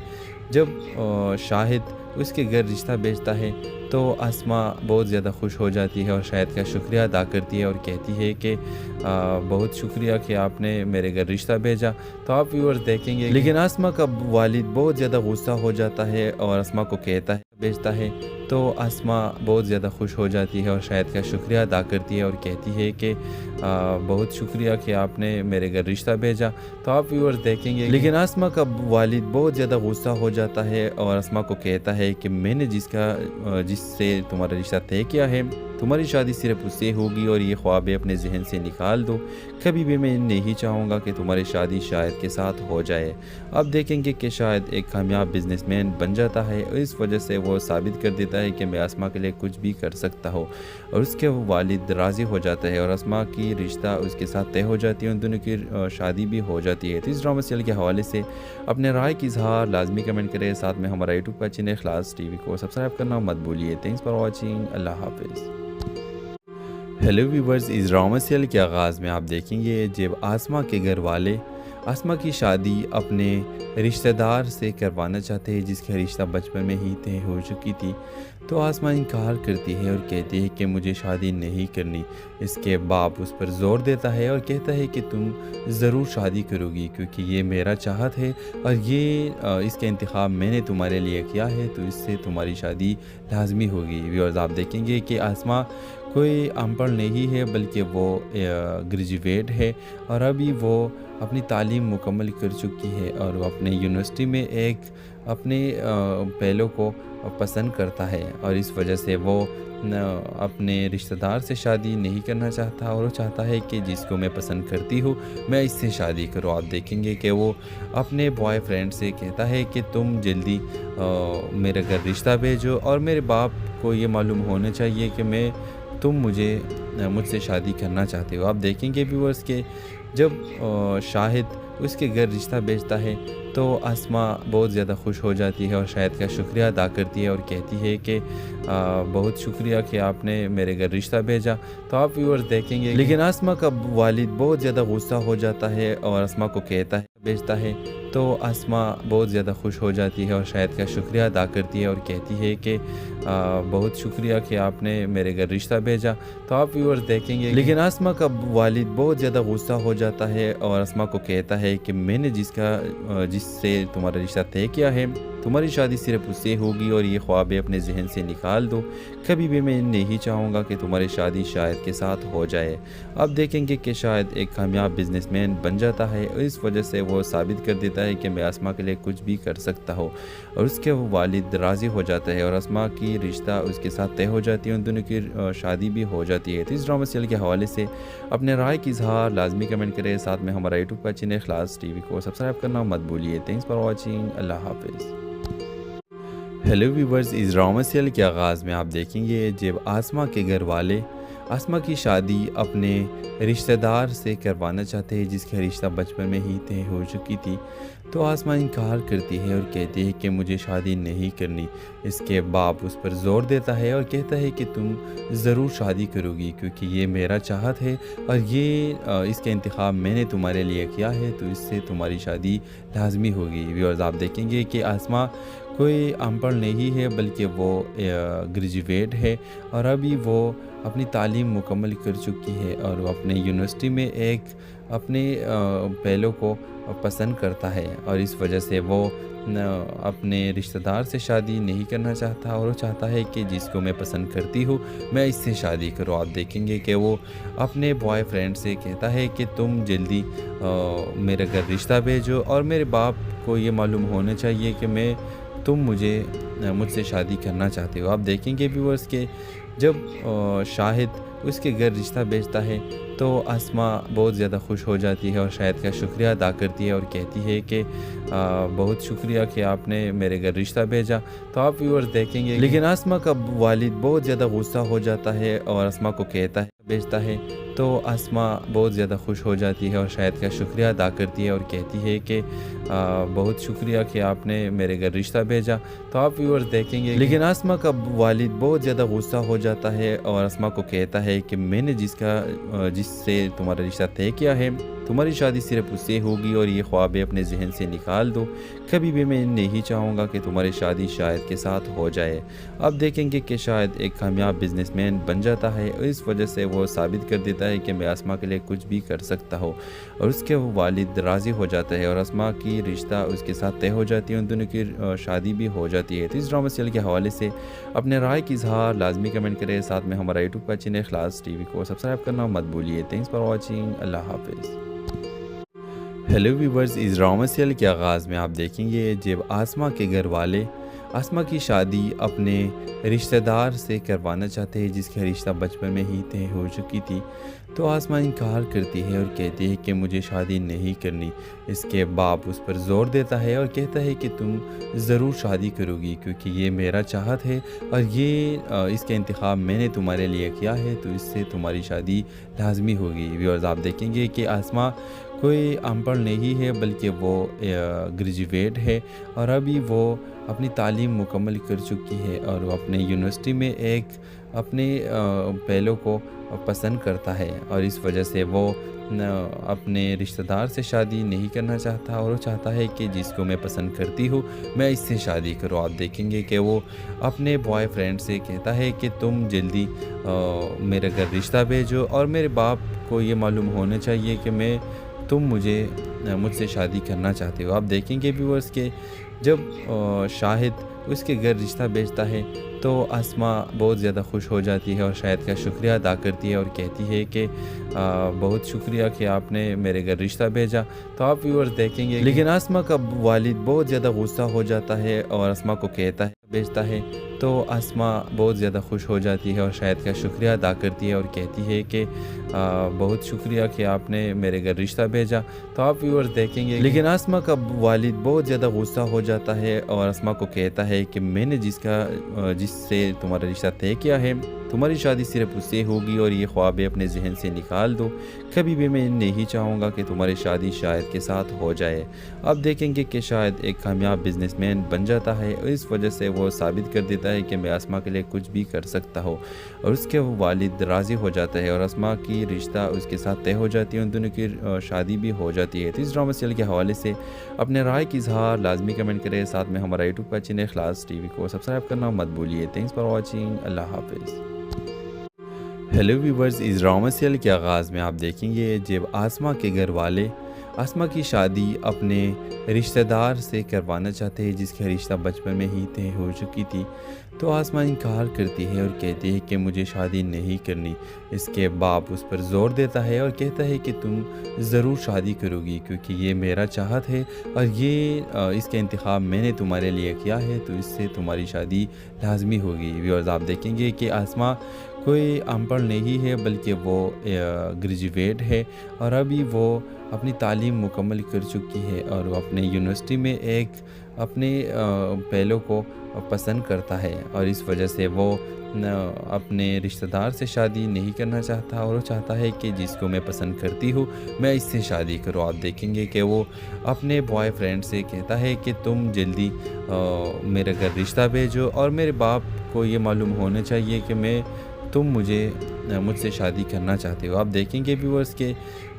जब शाहिद उसके घर रिश्ता भेजता है तो आसमा बहुत ज़्यादा खुश हो जाती है और शाहिद का शुक्रिया अदा करती है और कहती है कि बहुत शुक्रिया कि आपने मेरे घर रिश्ता भेजा। तो आप व्यूअर्स देखेंगे, लेकिन आसमा का वालिद बहुत ज़्यादा गुस्सा हो जाता है और आसमा को कहता है भेजता है तो आसमा बहुत ज़्यादा खुश हो जाती है और शाहिद का शुक्रिया अदा करती है और कहती है कि बहुत शुक्रिया कि आपने मेरे घर रिश्ता भेजा। तो आप व्यूअर्स देखेंगे, लेकिन आसमा का वालिद बहुत ज़्यादा गुस्सा हो जाता है और आसमा को कहता है कि मैंने जिससे तुम्हारा रिश्ता तय किया है, तुम्हारी शादी सिर्फ उससे होगी और ये ख्वाबें अपने जहन से निकाल दो। कभी भी मैं नहीं चाहूँगा कि तुम्हारी शादी शायद के साथ हो जाए। अब देखेंगे कि शायद एक कामयाब बिजनेसमैन बन जाता है और इस वजह से वो साबित कर देता है कि मैं आसमा के लिए कुछ भी कर सकता हूँ और उसके वालिद राज़ी हो जाता है और आसमा की रिश्ता उसके साथ तय हो जाती है, उन दोनों की शादी भी हो जाती है। तो इस ड्रामा सीरियल के हवाले से अपने राय की इजहार लाजमी कमेंट करें। साथ में हमारा यूट्यूब का चैनल इखलास टीवी को सब्सक्राइब करना मत भूलिए। Thanks for watching. अल्लाह हाफिज़। हेलो व्यूवर्स, इस ड्रामा सीरियल के आगाज़ में आप देखेंगे जब आसमा के घर वाले आसमा की शादी अपने रिश्तेदार से करवाना चाहते हैं जिसका रिश्ता बचपन में ही तय हो चुकी थी। तो आसमा इनकार करती है और कहती है कि मुझे शादी नहीं करनी। इसके बाप उस पर ज़ोर देता है और कहता है कि तुम ज़रूर शादी करोगी क्योंकि ये मेरा चाहत है और ये इसका इंतखाब मैंने तुम्हारे लिए किया है, तो इससे तुम्हारी शादी लाजमी होगी। व्यूअर्स, आप देखेंगे कि आसमा कोई अनपढ़ नहीं है बल्कि वो ग्रेजुएट है और अभी वो अपनी तालीम मुकम्मल कर चुकी है और वो अपने यूनिवर्सिटी में एक अपने पहलों को पसंद करता है और इस वजह से वो अपने रिश्तेदार से शादी नहीं करना चाहता और वो चाहता है कि जिसको मैं पसंद करती हूँ मैं इससे शादी करूँ। आप देखेंगे कि वो अपने बॉयफ्रेंड से कहता है कि तुम जल्दी मेरे घर रिश्ता भेजो और मेरे बाप को ये मालूम होना चाहिए कि तुम मुझसे शादी करना चाहते हो। आप देखेंगे व्यूअर्स के जब शाहिद उसके घर रिश्ता भेजता है तो आसमा बहुत ज़्यादा खुश हो जाती है और शाहिद का शुक्रिया अदा करती है और कहती है कि बहुत शुक्रिया कि आपने मेरे घर रिश्ता भेजा। तो आप व्यूअर्स देखेंगे, लेकिन आसमा का वालिद बहुत ज़्यादा गुस्सा हो जाता है और आसमा को कहता है भेजता है तो आसमा बहुत ज़्यादा खुश हो जाती है और शाहिद का शुक्रिया अदा करती है और कहती है कि बहुत शुक्रिया कि आपने मेरे घर रिश्ता भेजा। तो आप व्यूअर्स देखेंगे, लेकिन आसमा का वालिद बहुत ज़्यादा गुस्सा हो जाता है और आसमा को कहता है कि मैंने जिससे तुम्हारा रिश्ता तय किया है, तुम्हारी शादी सिर्फ उससे होगी और ये ख्वाबें अपने जहन से निकाल दो। कभी भी मैं नहीं चाहूँगा कि तुम्हारी शादी शायद के साथ हो जाए। अब देखेंगे कि शायद एक कामयाब बिजनेसमैन बन जाता है और इस वजह से वो साबित कर देता है कि मैं आसमा के लिए कुछ भी कर सकता हूँ, और उसके वो वालिद राज़ी हो जाता है और आसमा की रिश्ता उसके साथ तय हो जाती है, उन दोनों की शादी भी हो जाती है। तो इस ड्रामा सीरियल के हवाले से अपने राय की इजहार लाजमी कमेंट करें, साथ में हमारा यूट्यूब का चैनल इखलास टीवी को सब्सक्राइब करना मत भूलिए। थैंक्स फॉर वॉचिंग, अल्लाह हाफिज़। हेलो व्यूवर्स, इस ड्रामा सीरियल के आगाज़ में आप देखेंगे जब आसमा के घर वाले आसमा की शादी अपने रिश्तेदार से करवाना चाहते हैं जिसका रिश्ता बचपन में ही तय हो चुकी थी, तो आसमा इनकार करती है और कहती है कि मुझे शादी नहीं करनी। इसके बाप उस पर ज़ोर देता है और कहता है कि तुम ज़रूर शादी करोगी क्योंकि ये मेरा चाहत है और ये इसका इंतखाब मैंने तुम्हारे लिए किया है, तो इससे तुम्हारी शादी लाजमी होगी। व्यूअर्स, आप देखेंगे कि आसमा कोई अनपढ़ नहीं है बल्कि वो ग्रेजुएट है और अभी वो अपनी तालीम मुकम्मल कर चुकी है और वो अपने यूनिवर्सिटी में एक अपने पहलों को पसंद करता है और इस वजह से वो अपने रिश्तेदार से शादी नहीं करना चाहता और वो चाहता है कि जिसको मैं पसंद करती हूँ मैं इससे शादी करूँ। आप देखेंगे कि वो अपने बॉयफ्रेंड से कहता है कि तुम जल्दी मेरे घर रिश्ता भेजो और मेरे बाप को ये मालूम होना चाहिए कि तुम मुझसे शादी करना चाहते हो। आप देखेंगे व्यूअर्स के जब शाहिद उसके घर रिश्ता भेजता है तो आसमा बहुत ज़्यादा खुश हो जाती है और शाहिद का शुक्रिया अदा करती है और कहती है कि बहुत शुक्रिया कि आपने मेरे घर रिश्ता भेजा। तो आप व्यूअर्स देखेंगे लेकिन आसमा का वालिद बहुत ज़्यादा गुस्सा हो जाता है और आसमा को कहता है भेजता है, तो आसमा बहुत ज़्यादा खुश हो जाती है और शाहिद का शुक्रिया अदा करती है और कहती है कि बहुत शुक्रिया कि आपने मेरे घर रिश्ता भेजा। तो आप व्यूअर्स देखेंगे लेकिन आसमा का वालिद बहुत ज़्यादा गुस्सा हो जाता है और आसमा को कहता है कि मैंने जिससे तुम्हारा रिश्ता तय किया है, तुम्हारी शादी सिर्फ उससे होगी और ये ख्वाबें अपने जहन से निकाल दो। कभी भी मैं नहीं चाहूँगा कि तुम्हारी शादी शायद के साथ हो जाए। अब देखेंगे कि शायद एक कामयाब बिजनेसमैन बन जाता है और इस वजह से वो साबित कर देता है कि मैं आसमा के लिए कुछ भी कर सकता हूँ, और उसके वो वालिद राज़ी हो जाता है और आसमा की रिश्ता उसके साथ तय हो जाती है, उन दोनों की शादी भी हो जाती है। तो इस ड्रामा सीरियल के हवाले से अपने राय की इजहार लाजमी कमेंट करें, साथ में हमारा यूट्यूब का चैनल इखलास टीवी को सब्सक्राइब करना मत भूलिए। थैंक्स फॉर वॉचिंग, अल्लाह हाफिज़। हेलो व्यूवर्स, इस ड्रामा सीरियल के आगाज़ में आप देखेंगे जब आसमा के घर वाले आसमा की शादी अपने रिश्तेदार से करवाना चाहते हैं जिसका रिश्ता बचपन में ही तय हो चुकी थी, तो आसमा इनकार करती है और कहती है कि मुझे शादी नहीं करनी। इसके बाप उस पर ज़ोर देता है और कहता है कि तुम ज़रूर शादी करोगी क्योंकि ये मेरा चाहत है और ये इसका इंतखाब मैंने तुम्हारे लिए किया है, तो इससे तुम्हारी शादी लाजमी होगी। व्यूअर्स, आप देखेंगे कि आसमा कोई अनपढ़ नहीं है बल्कि वो ग्रेजुएट है और अभी वो अपनी तालीम मुकम्मल कर चुकी है और वो अपने यूनिवर्सिटी में एक अपने पहलों को पसंद करता है और इस वजह से वो अपने रिश्तेदार से शादी नहीं करना चाहता और वो चाहता है कि जिसको मैं पसंद करती हूँ मैं इससे शादी करूँ। आप देखेंगे कि वो अपने बॉयफ्रेंड से कहता है कि तुम जल्दी मेरे घर रिश्ता भेजो और मेरे बाप को ये मालूम होना चाहिए कि तुम मुझसे शादी करना चाहते हो। आप देखेंगे व्यूअर्स के जब शाहिद उसके घर रिश्ता भेजता है तो आसमा बहुत ज़्यादा खुश हो जाती है और शाहिद का शुक्रिया अदा करती है और कहती है कि बहुत शुक्रिया कि आपने मेरे घर रिश्ता भेजा। तो आप व्यूअर्स देखेंगे लेकिन आसमा का वालिद बहुत ज़्यादा गुस्सा हो जाता है और आसमा को कहता है भेजता है, तो आसमा बहुत ज़्यादा खुश हो जाती है और शाहिद का शुक्रिया अदा करती है और कहती है कि बहुत शुक्रिया कि आपने मेरे घर रिश्ता भेजा। तो आप व्यूअर्स देखेंगे लेकिन आसमा का वालिद बहुत ज़्यादा गुस्सा हो जाता है और आसमा को कहता है कि मैंने जिससे तुम्हारा रिश्ता तय किया है, तुम्हारी शादी सिर्फ उससे होगी और ये ख्वाबें अपने जहन से निकाल दो। कभी भी मैं नहीं चाहूँगा कि तुम्हारी शादी शायद के साथ हो जाए। अब देखेंगे कि शायद एक कामयाब बिजनेसमैन बन जाता है और इस वजह से वो साबित कर देता है कि मैं आसमा के लिए कुछ भी कर सकता हूँ, और उसके वो वालिद राज़ी हो जाता है और आसमा की रिश्ता उसके साथ तय हो जाती है, उन दोनों की शादी भी हो जाती है। तो इस ड्रामा सीरियल के हवाले से अपने राय की इजहार लाजमी कमेंट करें, साथ में हमारा यूट्यूब का चैनल इखलास टीवी को सब्सक्राइब करना मत भूलिए। थैंक्स फॉर वॉचिंग, अल्लाह हाफिज़। हेलो व्यूवर्स, इस ड्रामा सीरियल के आगाज़ में आप देखेंगे जब आसमा के घर वाले आसमा की शादी अपने रिश्तेदार से करवाना चाहते हैं जिसका रिश्ता बचपन में ही तय हो चुकी थी। तो आसमा इनकार करती है और कहती है कि मुझे शादी नहीं करनी। इसके बाप उस पर ज़ोर देता है और कहता है कि तुम ज़रूर शादी करोगी क्योंकि ये मेरा चाहत है और ये इसका इंतखाब मैंने तुम्हारे लिए किया है, तो इससे तुम्हारी शादी लाजमी होगी। व्यूअर्स, आप देखेंगे कि आसमा कोई अनपढ़ नहीं है बल्कि वो ग्रेजुएट है और अभी वो अपनी तालीम मुकम्मल कर चुकी है और वो अपने यूनिवर्सिटी में एक अपने पहलों को पसंद करता है और इस वजह से वो अपने रिश्तेदार से शादी नहीं करना चाहता और वो चाहता है कि जिसको मैं पसंद करती हूँ मैं इससे शादी करूँ। आप देखेंगे कि वो अपने बॉयफ्रेंड से कहता है कि तुम जल्दी मेरे घर रिश्ता भेजो और मेरे बाप को ये मालूम होना चाहिए कि तुम मुझसे शादी करना चाहते हो। आप देखेंगे व्यूअर्स के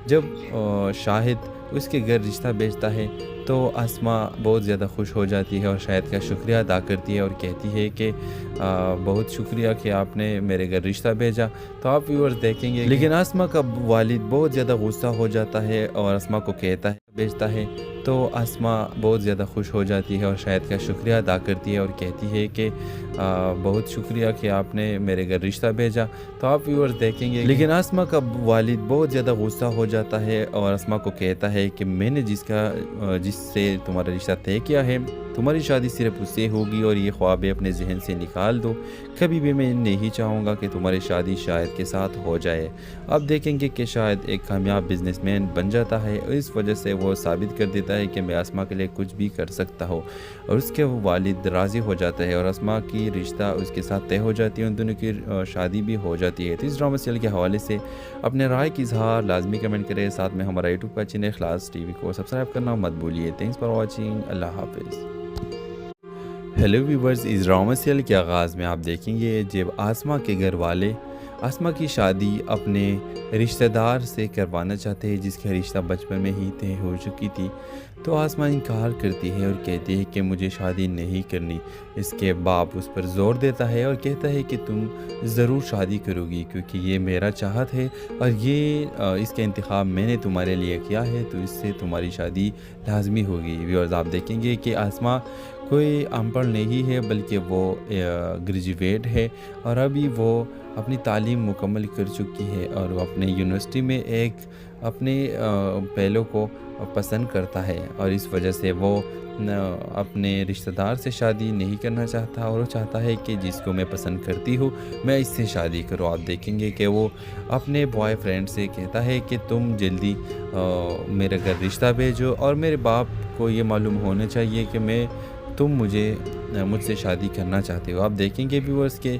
जब शाहिद उसके घर रिश्ता भेजता है तो आसमा बहुत ज़्यादा खुश हो जाती है और शाहिद का शुक्रिया अदा करती है और कहती है कि बहुत शुक्रिया कि आपने मेरे घर रिश्ता भेजा। तो आप व्यूअर्स देखेंगे लेकिन आसमा का वालिद बहुत ज़्यादा गुस्सा हो जाता है और आसमा को कहता है भेजता है तो आसमा बहुत ज़्यादा खुश हो जाती है और शाहिद का शुक्रिया अदा करती है और कहती है कि बहुत शुक्रिया कि आपने मेरे घर रिश्ता भेजा। तो आप व्यूअर्स देखेंगे लेकिन आसमा का वालिद बहुत ज़्यादा गुस्सा हो जाता है और आसमा को कहता है कि मैंने जिससे तुम्हारा रिश्ता तय किया है तुम्हारी शादी सिर्फ उससे होगी और ये ख्वाबें अपने जहन से निकाल दो। कभी भी मैं नहीं चाहूँगा कि तुम्हारी शादी शाहिद के साथ हो जाए। अब देखेंगे कि शाहिद एक कामयाब बिजनेसमैन बन जाता है और इस वजह से वो साबित कर देता है कि मैं आसमा के लिए कुछ भी कर सकता हूँ और उसके वालिद राज़ी हो जाता है और आसमा की रिश्ता उसके साथ तय हो जाती है, उन दोनों की शादी भी हो जाती है। तो इस ड्रामा सीरियल के हवाले से अपने राय की इजहार लाजमी कमेंट करें। साथ में हमारा यूट्यूब का चैनल इखलास टीवी को सब्सक्राइब करना मत भूलिए। Thanks for watching. अल्लाह हाफिज़। हेलो व्यूवर्स, इस ड्रामा सीरियल के आगाज़ में आप देखेंगे जब आसमा के घर वाले आसमा की शादी अपने रिश्तेदार से करवाना चाहते हैं जिसका रिश्ता बचपन में ही तय हो चुकी थी। तो आसमा इनकार करती है और कहती है कि मुझे शादी नहीं करनी। इसके बाप उस पर ज़ोर देता है और कहता है कि तुम ज़रूर शादी करोगी क्योंकि ये मेरा चाहत है और ये इसका इंतखाब मैंने तुम्हारे लिए किया है, तो इससे तुम्हारी शादी लाजमी होगी। व्यूअर्स, आप देखेंगे कि आसमा कोई अनपढ़ नहीं है बल्कि वो ग्रेजुएट है और अभी वो अपनी तालीम मुकम्मल कर चुकी है और वो अपने यूनिवर्सिटी में एक अपने पहलों को पसंद करता है और इस वजह से वो अपने रिश्तेदार से शादी नहीं करना चाहता और वो चाहता है कि जिसको मैं पसंद करती हूँ मैं इससे शादी करूँ। आप देखेंगे कि वो अपने बॉयफ्रेंड से कहता है कि तुम जल्दी मेरे घर रिश्ता भेजो और मेरे बाप को ये मालूम होना चाहिए कि तुम मुझसे शादी करना चाहते हो। आप देखेंगे व्यूअर्स के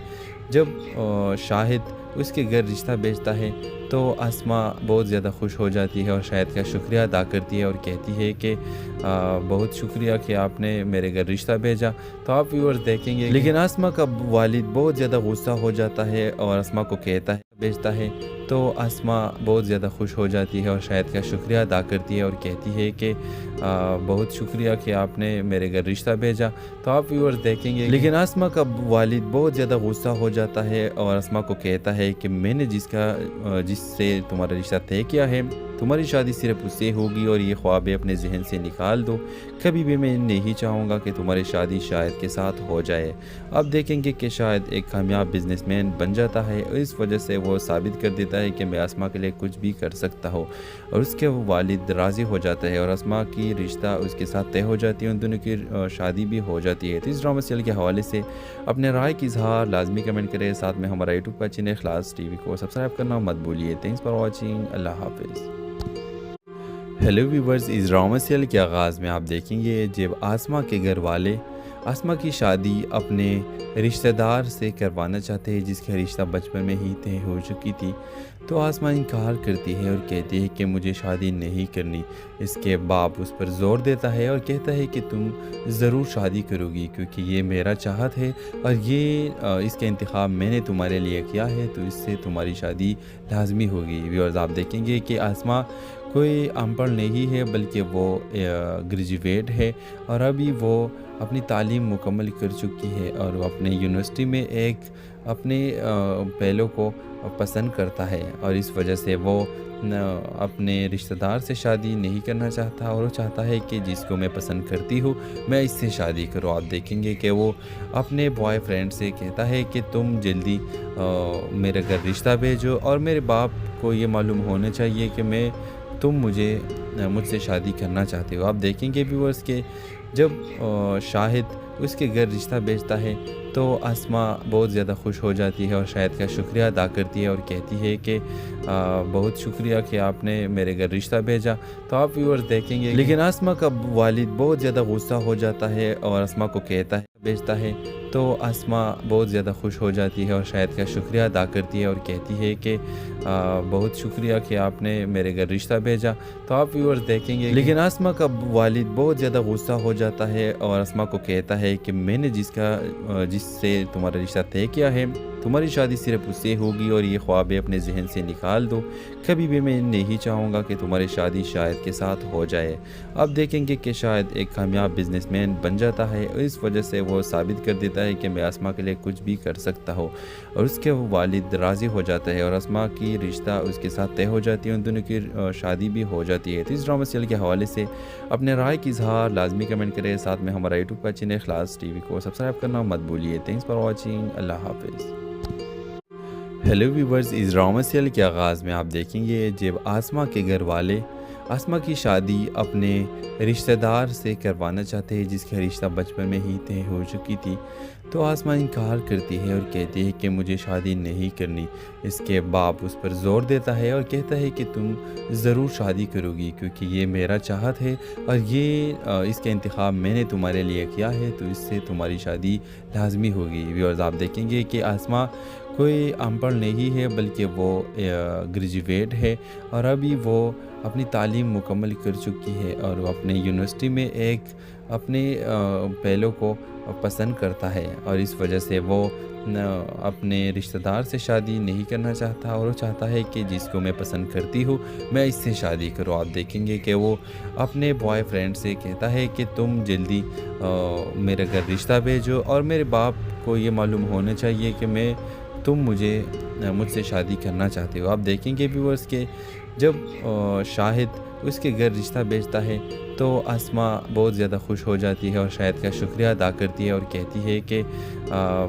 जब शाहिद उसके घर रिश्ता भेजता है तो आसमा बहुत ज़्यादा खुश हो जाती है और शाहिद का शुक्रिया अदा करती है और कहती है कि बहुत शुक्रिया कि आपने मेरे घर रिश्ता भेजा। तो आप व्यूअर्स देखेंगे लेकिन आसमा का वालिद बहुत ज़्यादा गुस्सा हो जाता है और आसमा को कहता है भेजता है तो आसमा बहुत ज़्यादा खुश हो जाती है और शाहिद का शुक्रिया अदा करती है और कहती है कि बहुत शुक्रिया कि आपने मेरे घर रिश्ता भेजा। तो आप व्यूअर्स देखेंगे लेकिन आसमा का वालिद बहुत ज़्यादा गुस्सा हो जाता है और आसमा को कहता है कि मैंने जिससे तुम्हारा रिश्ता तय किया है तुम्हारी शादी सिर्फ उससे होगी और ये ख्वाबें अपने जहन से निकाल दो। कभी भी मैं नहीं चाहूँगा कि तुम्हारी शादी शाहिद के साथ हो जाए। अब देखेंगे कि शाहिद एक कामयाब बिजनेसमैन बन जाता है और इस वजह से वो साबित कर देता है कि मैं आसमा के लिए कुछ भी कर सकता हूँ और उसके वालिद राज़ी हो जाता है और आसमा की रिश्ता उसके साथ तय हो जाती है, उन दोनों की शादी भी हो जाती है। तो इस ड्रामा सीरियल के हवाले से अपने राय की इजहार लाजमी कमेंट करें। साथ में हमारा यूट्यूब का चैनल इखलास टीवी को सब्सक्राइब करना मत भूलिए। Thanks for watching. अल्लाह हाफिज़। हेलो व्यूवर्स, इस ड्रामा सीरियल के आगाज़ में आप देखेंगे जब आसमा के घर वाले आसमा की शादी अपने रिश्तेदार से करवाना चाहते हैं जिसका रिश्ता बचपन में ही तय हो चुकी थी। तो आसमा इनकार करती है और कहती है कि मुझे शादी नहीं करनी। इसके बाप उस पर ज़ोर देता है और कहता है कि तुम ज़रूर शादी करोगी क्योंकि ये मेरा चाहत है और ये इसका इंतखाब मैंने तुम्हारे लिए किया है, तो इससे तुम्हारी शादी लाजमी होगी। व्यूअर्स, आप देखेंगे कि आसमा कोई अनपढ़ नहीं है बल्कि वो ग्रेजुएट है और अभी वो अपनी तालीम मुकम्मल कर चुकी है और वो अपने यूनिवर्सिटी में एक اپنے پہلو کو پسند کرتا ہے اور اس وجہ سے وہ اپنے رشتہ دار سے شادی نہیں کرنا چاہتا اور وہ چاہتا ہے کہ جس کو میں پسند کرتی ہوں میں اس سے شادی کروں. آپ دیکھیں گے کہ وہ اپنے بوائے فرینڈ سے کہتا ہے کہ تم جلدی میرے گھر رشتہ بھیجو اور میرے باپ کو یہ معلوم ہونا چاہیے کہ تم مجھ سے شادی کرنا چاہتے ہو. آپ دیکھیں گے ویورز کہ جب شاہد اس کے گھر رشتہ بھیجتا ہے تو آسما بہت زیادہ خوش ہو جاتی ہے اور شاہد کا شکریہ ادا کرتی ہے اور کہتی ہے کہ بہت شکریہ کہ آپ نے میرے گھر رشتہ بھیجا. تو آپ ویورز دیکھیں گے لیکن آسما کا والد بہت زیادہ غصہ ہو جاتا ہے اور آسما کو کہتا ہے بھیجتا ہے تو آسما بہت زیادہ خوش ہو جاتی ہے اور شاہد کا شکریہ ادا کرتی ہے اور کہتی ہے کہ بہت شکریہ کہ آپ نے میرے گھر رشتہ بھیجا. تو آپ ویورز دیکھیں گے لیکن آسما کا والد بہت زیادہ غصہ ہو جاتا ہے اور آسما کو کہتا ہے کہ میں نے جس سے تمہارا رشتہ طے کیا ہے تمہاری شادی صرف اس سے ہوگی اور یہ خوابیں اپنے ذہن سے نکال دو. کبھی بھی میں نہیں چاہوں گا کہ تمہاری شادی شاہد کے ساتھ ہو جائے. آپ دیکھیں گے کہ شاہد ایک کامیاب بزنس مین بن جاتا ہے اور اس وجہ سے وہ ثابت کر دیتا ہے کہ میں آسما کے لیے کچھ بھی کر سکتا ہوں اور اس کے والد راضی ہو جاتا ہے اور آسما کی رشتہ اس کے ساتھ طے ہو جاتی ہے. ان دونوں کی شادی بھی ہو جاتی ہے. تو اس ڈرامہ سیریل کے حوالے سے اپنے رائے کی اظہار لازمی کمنٹ کریں. ساتھ میں ہمارا یوٹیوب کا چینل اخلاص ٹی وی کو سبسکرائب کرنا مت بھولیے. Thanks for watching. اللہ حافظ. ہیلو ویورز، اس ڈرامہ سیریل کے آغاز میں آپ دیکھیں گے جب آسما کے گھر والے آسما کی شادی اپنے رشتہ دار سے کروانا چاہتے ہیں جس کا رشتہ بچپن میں ہی طے ہو چکی تھی. تو آسما انکار کرتی ہے اور کہتی ہے کہ مجھے شادی نہیں کرنی. اس کے باپ اس پر زور دیتا ہے اور کہتا ہے کہ تم ضرور شادی کرو گی کیونکہ یہ میرا چاہت ہے اور اس کا انتخاب میں نے تمہارے لیے کیا ہے تو اس سے تمہاری شادی لازمی ہوگی. ویورز آپ دیکھیں گے کہ آسما کوئی ان پڑھ نہیں ہے بلکہ وہ گریجویٹ ہے اور ابھی وہ اپنی تعلیم مکمل کر چکی ہے اور وہ اپنے یونیورسٹی میں ایک اپنے پہلو کو پسند کرتا ہے اور اس وجہ سے وہ اپنے رشتہ دار سے شادی نہیں کرنا چاہتا اور وہ چاہتا ہے کہ جس کو میں پسند کرتی ہوں میں اس سے شادی کروں. آپ دیکھیں گے کہ وہ اپنے بوائے فرینڈ سے کہتا ہے کہ تم جلدی میرے گھر رشتہ بھیجو اور میرے باپ کو یہ معلوم ہونا چاہیے کہ تم مجھ سے شادی کرنا چاہتے ہو. آپ دیکھیں گے ویورز کہ جب شاہد اس کے گھر رشتہ بھیجتا ہے تو آسما بہت زیادہ خوش ہو جاتی ہے اور شاہد کا شکریہ ادا کرتی ہے اور کہتی ہے کہ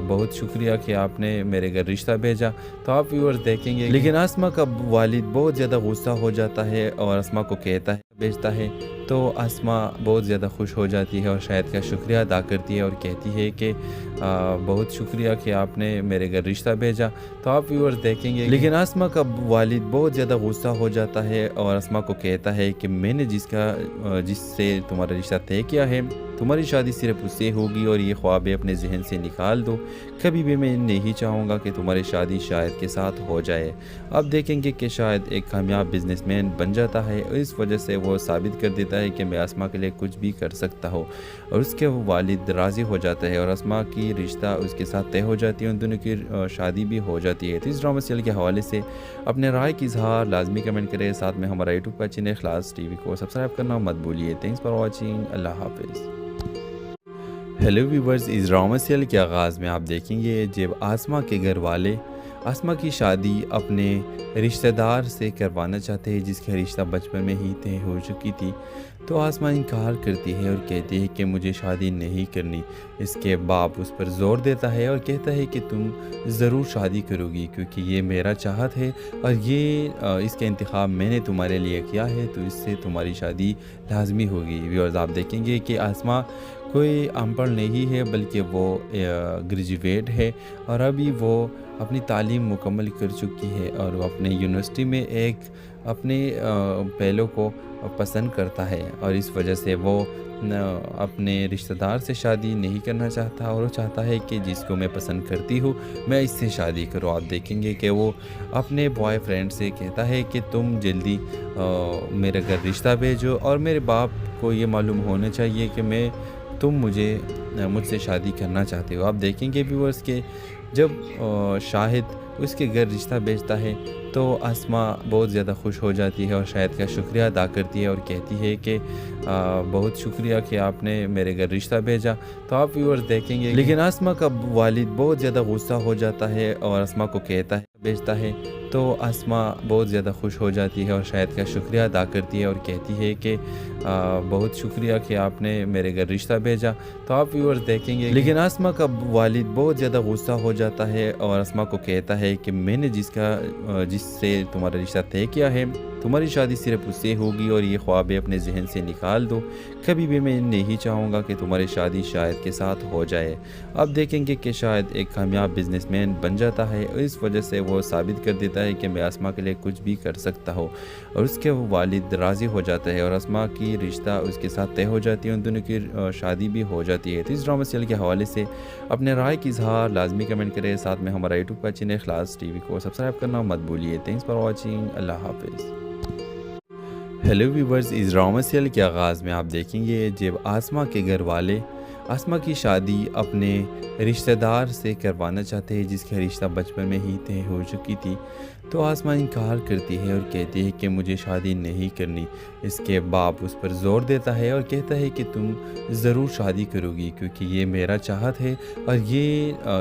بہت شکریہ کہ آپ نے میرے گھر رشتہ بھیجا. تو آپ ویورز دیکھیں گے لیکن آسما کا والد بہت زیادہ غصہ ہو جاتا ہے اور آسما کو بھیجتا ہے تو آسما بہت زیادہ خوش ہو جاتی ہے اور شاہد کا شکریہ ادا کرتی ہے اور کہتی ہے کہ بہت شکریہ کہ آپ نے میرے گھر رشتہ بھیجا. تو آپ ویورز دیکھیں گے لیکن آسما کا والد بہت زیادہ غصہ ہو جاتا ہے اور آسما کو کہتا ہے کہ میں نے جس سے تمہارا رشتہ طے کیا ہے تمہاری شادی صرف اس سے ہوگی اور یہ خوابیں اپنے ذہن سے نکال دو. کبھی بھی میں نہیں چاہوں گا کہ تمہاری شادی شاہد کے ساتھ ہو جائے. آپ دیکھیں گے کہ شاہد ایک کامیاب بزنس مین بن جاتا ہے اور اس وجہ سے وہ ثابت کر دیتا ہے کہ میں آسما کے لیے کچھ بھی کر سکتا ہوں اور اس کے والد راضی ہو جاتا ہے اور آسما کی رشتہ اس کے ساتھ طے ہو جاتی ہے. ان دونوں کی شادی بھی ہو جاتی ہے. تو اس ڈرامہ سیریل کے حوالے سے اپنے رائے کی اظہار لازمی کمنٹ کریں. ساتھ میں ہمارا یوٹیوب کا چینل اخلاص ٹی وی کو سبسکرائب کرنا مت بھولیے. Thanks for watching. اللہ حافظ. ہیلو ویورز، اس ڈرامہ سیریل کے آغاز میں آپ دیکھیں گے جب آسما کے گھر والے آسما کی شادی اپنے رشتہ دار سے کروانا چاہتے ہیں جس کا رشتہ بچپن میں ہی طے ہو چکی تھی. تو آسما انکار کرتی ہے اور کہتی ہے کہ مجھے شادی نہیں کرنی. اس کے باپ اس پر زور دیتا ہے اور کہتا ہے کہ تم ضرور شادی کرو گی کیونکہ یہ میرا چاہت ہے اور اس کا انتخاب میں نے تمہارے لیے کیا ہے تو اس سے تمہاری شادی لازمی ہوگی. ویورز آپ دیکھیں گے کہ آسما کوئی ان پڑھ نہیں ہے بلکہ وہ گریجویٹ ہے اور ابھی وہ اپنی تعلیم مکمل کر چکی ہے اور وہ اپنے یونیورسٹی میں ایک اپنے پہلو کو پسند کرتا ہے اور اس وجہ سے وہ اپنے رشتہ دار سے شادی نہیں کرنا چاہتا اور وہ چاہتا ہے کہ جس کو میں پسند کرتی ہوں میں اس سے شادی کروں. آپ دیکھیں گے کہ وہ اپنے بوائے فرینڈ سے کہتا ہے کہ تم جلدی میرے گھر رشتہ بھیجو اور میرے باپ کو یہ معلوم ہونا چاہیے کہ تم مجھ سے شادی کرنا چاہتے ہو. آپ دیکھیں گے ویورز کہ جب شاہد اس کے گھر رشتہ بھیجتا ہے تو आसमा बहुत ज़्यादा खुश हो जाती है और शायद का शुक्रिया अदा करती है और कहती है कि बहुत शुक्रिया कि आपने मेरे घर रिश्ता भेजा। तो आप व्यूअर्स देखेंगे, लेकिन आसमा का वालिद बहुत ज़्यादा गुस्सा हो जाता है और आसमा को कहता है, भेजता है। तो आसमा बहुत ज़्यादा खुश हो जाती है और शायद का शुक्रिया अदा करती है और कहती है कि बहुत शुक्रिया कि आपने मेरे घर रिश्ता भेजा। तो आप व्यूअर्स देखेंगे, लेकिन आसमा का वालिद बहुत ज़्यादा गुस्सा हो जाता है और आसमा को कहता है कि मैंने जिससे तुम्हारा रिश्ता तय किया है, तुम्हारी शादी सिर्फ उससे होगी और ये ख्वाब अपने जहन से निकाल दो। कभी भी मैं नहीं चाहूँगा कि तुम्हारी शादी शायद के साथ हो जाए। अब देखेंगे कि शायद एक कामयाब बिजनेसमैन बन जाता है और इस वजह से वो साबित कर देता है कि मैं आसमा के लिए कुछ भी कर सकता हूँ और उसके वालिद राज़ी हो जाता है और आसमा की रिश्ता उसके साथ तय हो जाती है, उन दोनों की शादी भी हो जाती है। तो इस ड्रामा सीरियल के हवाले से अपने राय की इजहार लाजमी कमेंट करें। साथ में हमारा यूट्यूब का चैनल इखलास टीवी को सब्सक्राइब करना मत भूलिए। Thanks for watching. अल्लाह हाफिज़। हेलो व्यूवर्स, इस ड्रामा सीरियल के आगाज़ में आप देखेंगे जब आसमा के घर वाले आसमा की शादी अपने रिश्तेदार से करवाना चाहते हैं जिसका रिश्ता बचपन में ही तय हो चुकी थी। तो आसमा इनकार करती है और कहती है कि मुझे शादी नहीं करनी। इसके बाप उस पर ज़ोर देता है और कहता है कि तुम ज़रूर शादी करोगी क्योंकि ये मेरा चाहत है और ये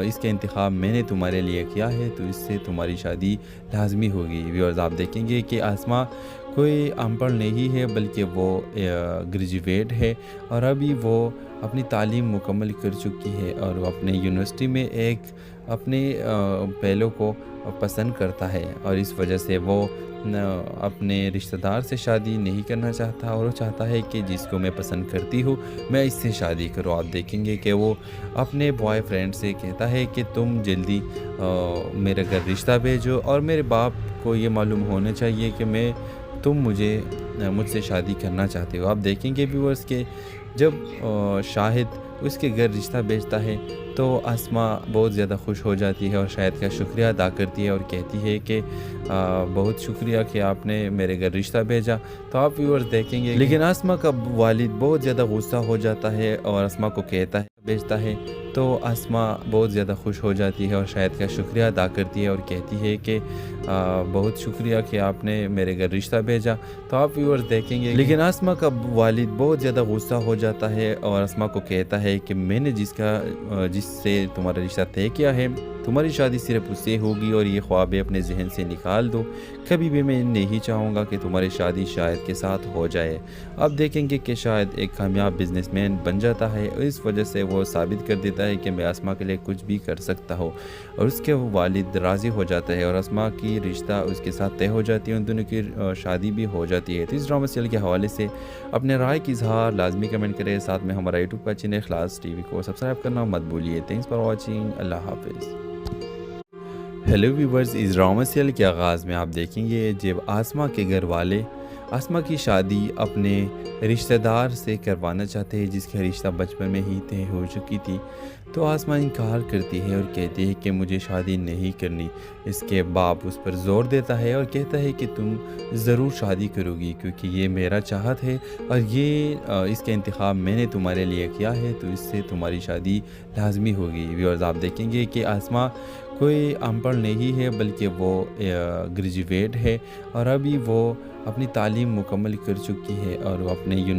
इसका इंतखाब मैंने तुम्हारे लिए किया है, तो इससे तुम्हारी शादी लाजमी होगी। व्यूअर्स, आप देखेंगे कि आसमा कोई अनपढ़ नहीं है बल्कि वो ग्रेजुएट है और अभी वो अपनी तालीम मुकम्मल कर चुकी है और वो अपने यूनिवर्सिटी में एक अपने पहलों को पसंद करता है और इस वजह से वो अपने रिश्तेदार से शादी नहीं करना चाहता और वो चाहता है कि जिसको मैं पसंद करती हूँ मैं इससे शादी करूँ। आप देखेंगे कि वो अपने बॉयफ्रेंड से कहता है कि तुम जल्दी मेरे घर रिश्ता भेजो और मेरे बाप को ये मालूम होना चाहिए कि तुम मुझसे शादी करना चाहते हो। आप देखेंगे व्यूअर्स के जब शाहिद उसके घर रिश्ता भेजता है तो आसमा बहुत ज़्यादा खुश हो जाती है और शाहिद का शुक्रिया अदा करती है और कहती है कि बहुत शुक्रिया कि आपने मेरे घर रिश्ता भेजा। तो आप व्यूअर्स देखेंगे, लेकिन आसमा का वालिद बहुत ज़्यादा गुस्सा हो जाता है और आसमा को कहता है, भेजता है। तो आसमा बहुत ज़्यादा खुश हो जाती है और शाहिद का शुक्रिया अदा करती है और कहती है कि बहुत शुक्रिया कि आपने मेरे घर रिश्ता भेजा। तो आप व्यूअर्स देखेंगे, लेकिन आसमा का वालिद बहुत ज़्यादा गुस्सा हो जाता है और आसमा को कहता है कि मैंने जिससे तुम्हारा रिश्ता तय किया है, तुम्हारी शादी सिर्फ उससे होगी और ये ख्वाब अपने जहन से निकाल दो। कभी भी मैं नहीं चाहूँगा कि तुम्हारी शादी शायद के साथ हो जाए। अब देखेंगे कि शायद एक कामयाब बिजनेसमैन बन जाता है और इस वजह से वो साबित कर देता है कि मैं आसमा के लिए कुछ भी कर सकता हूँ और उसके वालिद राज़ी हो जाता है और आसमा की रिश्ता उसके साथ तय हो जाती है, उन दोनों की शादी भी हो जाती है। तो इस ड्रामा सीरियल के हवाले से अपने राय की इजहार लाजमी कमेंट करें। साथ में हमारा यूट्यूब का चैनल इखलास टीवी को सब्सक्राइब करना मत भूलिए। Thanks for watching. अल्लाह हाफिज़। हेलो व्यूवर्स, इस ड्रामा सीरियल के आगाज़ में आप देखेंगे जब आसमा के घर वाले आसमा की शादी अपने रिश्तेदार से करवाना चाहते हैं जिसका रिश्ता बचपन में ही तय हो चुकी थी। तो आसमा इनकार करती है और कहती है कि मुझे शादी नहीं करनी। इसके बाप उस पर ज़ोर देता है और कहता है कि तुम ज़रूर शादी करोगी क्योंकि ये मेरा चाहत है और ये इसका इंतखाब मैंने तुम्हारे लिए किया है, तो इससे तुम्हारी शादी लाजमी होगी। व्यूअर्स, आप देखेंगे कि आसमा कोई अनपढ़ नहीं है बल्कि वो ग्रेजुएट है और अभी वो अपनी तालीम मुकम्मल कर चुकी है और वो अपने